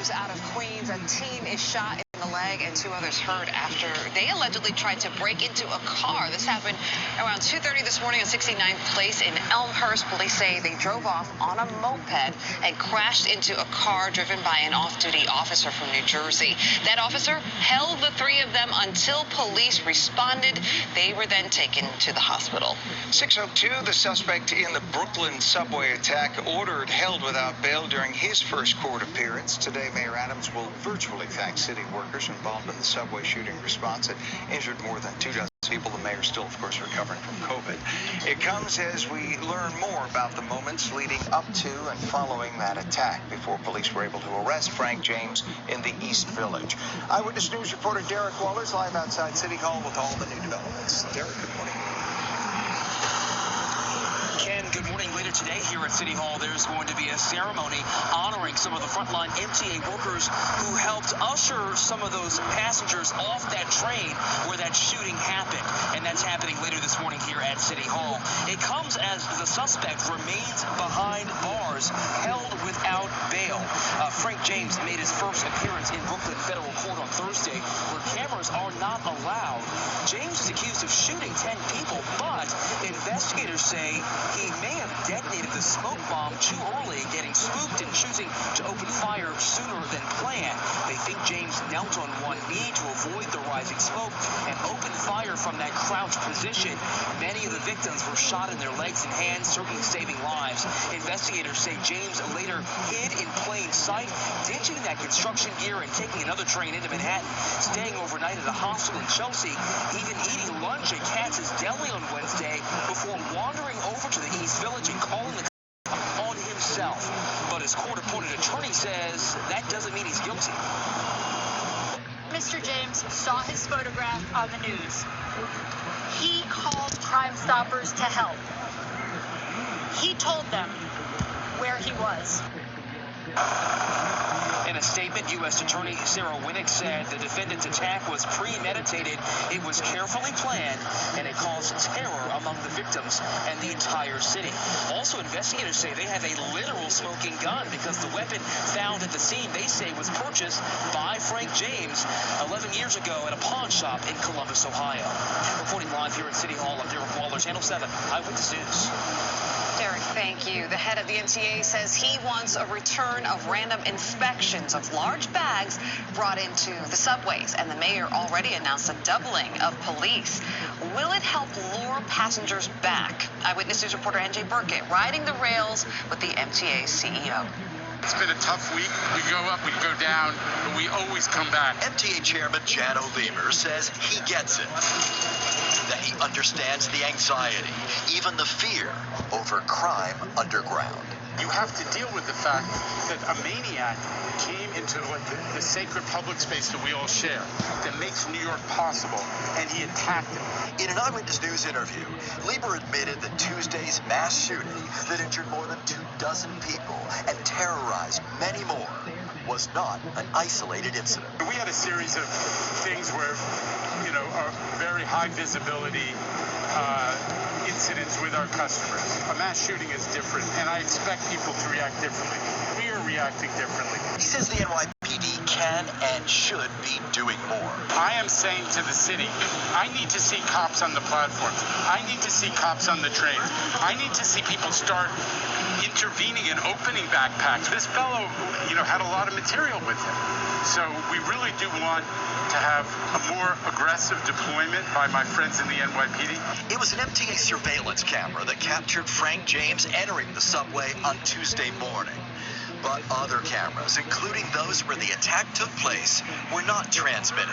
news out of Queens. A teen is shot in the leg and 2 others hurt after they allegedly tried to break into a car. This happened around 2:30 this morning on 69th Place in Elmhurst. Police say they drove off on a moped and crashed into a car driven by an off-duty officer from New Jersey. That officer held the 3 of them until police responded. They were then taken to the hospital. 6:02, the suspect in the Brooklyn subway attack ordered held without bail during his first court appearance. Today, Mayor Adams will virtually thank city workers involved in the subway shooting response that injured more than 24 people. The mayor still, of course, recovering from COVID. It comes as we learn more about the moments leading up to and following that attack before police were able to arrest Frank James in the East Village. Eyewitness News reporter Derek Wallers live outside City Hall with all the new developments. Derek, good morning. Ken, good morning. Later today here at City Hall, there's going to be a ceremony honoring some of the frontline MTA workers who helped usher some of those passengers off that train where that shooting happened. And that's happening later this morning here at City Hall. It comes as the suspect remains behind bars, held without bail. Frank James made his first appearance in Brooklyn Federal Court on Thursday, where cameras are not allowed. James is accused of shooting 10 people, but investigators say he may have detonated the smoke bomb too early, getting spooked and choosing to open fire sooner than planned. They think James knelt on one knee to avoid the rising smoke and opened fire from that crouched position. Many of the victims were shot in their legs and hands, certainly saving lives. Investigators say James later hid in plain sight, ditching that construction gear and taking another train into Manhattan, staying overnight at a hostel in Chelsea, even eating lunch at Katz's Deli on Wednesday before wandering over to the East Village and calling the on himself. But his court-appointed attorney says that doesn't mean he's guilty. Mr. James saw his photograph on the news. He called Crime Stoppers to help. He told them where he was. In a statement, U.S. Attorney Sarah Winnick said the defendant's attack was premeditated, it was carefully planned, and it caused terror among the victims and the entire city. Also, investigators say they have a literal smoking gun because the weapon found at the scene, they say, was purchased by Frank James 11 years ago at a pawn shop in Columbus, Ohio. Reporting live here at City Hall, I'm Derek Waller, Channel 7 Eyewitness News. Derek, thank you. The head of the MTA says he wants a return of random inspections of large bags brought into the subways, and the mayor already announced a doubling of police. Will it help lure passengers back? Eyewitness News reporter NJ Burkett riding the rails with the MTA CEO. It's been a tough week. We go up, we go down, but we always come back. MTA Chairman Janno Leamer says he gets it, that he understands the anxiety, even the fear over crime underground. You have to deal with the fact that a maniac came into the sacred public space that we all share, that makes New York possible, and he attacked it. In an Eyewitness News interview, Leamer admitted that Tuesday's mass shooting that injured more than 24 people and terrorized many more was not an isolated incident. We had a series of things where, are very high visibility incidents with our customers. A mass shooting is different, and I expect people to react differently. We are reacting differently. He says the NYPD can and should be doing more. I am saying to the city, I need to see cops on the platforms. I need to see cops on the trains. I need to see people start intervening and opening backpacks. This fellow, had a lot of material with him. So we really do want to have a more aggressive deployment by my friends in the NYPD. It was an MTA surveillance camera that captured Frank James entering the subway on Tuesday morning. But other cameras, including those where the attack took place, were not transmitted.